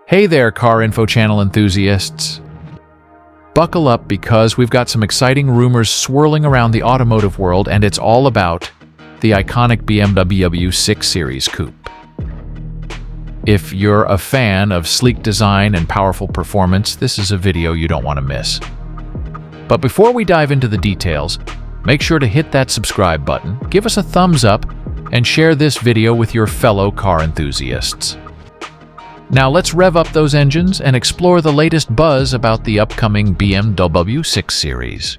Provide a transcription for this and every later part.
Hey there, Car Info Channel enthusiasts. Buckle up because we've got some exciting rumors swirling around the automotive world, and it's all about the iconic BMW 6 Series Coupe. If you're a fan of sleek design and powerful performance, this is a video you don't want to miss. But before we dive into the details, make sure to hit that subscribe button, give us a thumbs up, and share this video with your fellow car enthusiasts. Now let's rev up those engines and explore the latest buzz about the upcoming BMW 6 Series.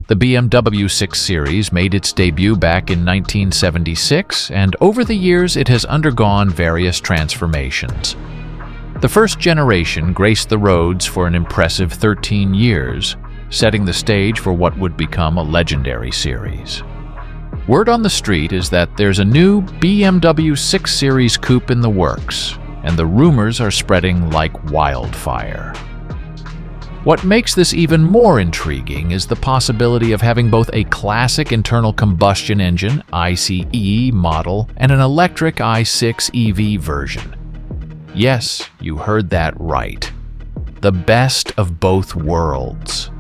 The BMW 6 Series made its debut back in 1976, and over the years it has undergone various transformations. The first generation graced the roads for an impressive 13 years, setting the stage for what would become a legendary series. Word on the street is that there's a new BMW 6 Series Coupe in the works, and the rumors are spreading like wildfire. What makes this even more intriguing is the possibility of having both a classic internal combustion engine (ICE) model and an electric i6 EV version. Yes, you heard that right. The best of both worlds.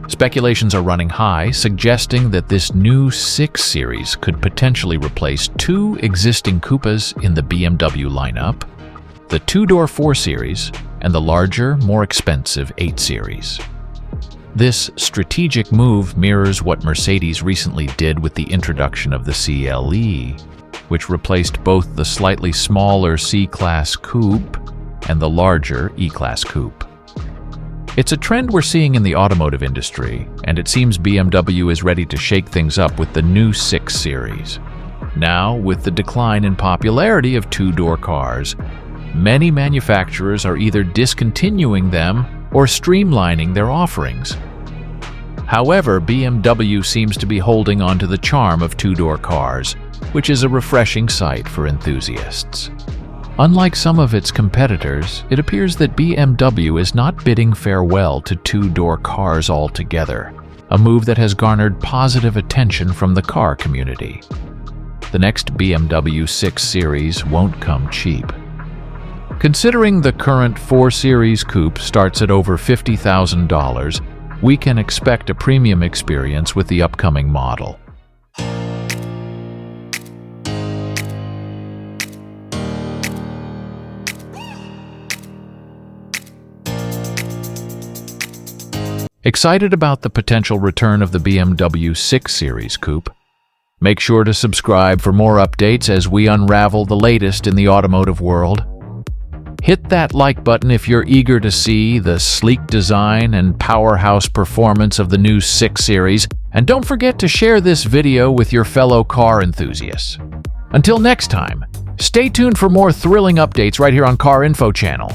Speculations are running high, suggesting that this new 6 Series could potentially replace two existing coupes in the BMW lineup, the two-door 4 Series and the larger, more expensive 8 Series. This strategic move mirrors what Mercedes recently did with the introduction of the CLE, which replaced both the slightly smaller C-Class coupe and the larger E-Class coupe. It's a trend we're seeing in the automotive industry, and it seems BMW is ready to shake things up with the new 6 Series. Now, with the decline in popularity of two-door cars, many manufacturers are either discontinuing them or streamlining their offerings. However, BMW seems to be holding on to the charm of two-door cars, which is a refreshing sight for enthusiasts. Unlike some of its competitors, it appears that BMW is not bidding farewell to two-door cars altogether, a move that has garnered positive attention from the car community. The next BMW 6 Series won't come cheap. Considering the current 4 Series Coupe starts at over $50,000, we can expect a premium experience with the upcoming model. Excited about the potential return of the BMW 6 Series Coupe? Make sure to subscribe for more updates as we unravel the latest in the automotive world. Hit that like button if you're eager to see the sleek design and powerhouse performance of the new 6 Series, and don't forget to share this video with your fellow car enthusiasts. Until next time, stay tuned for more thrilling updates right here on Car Info Channel.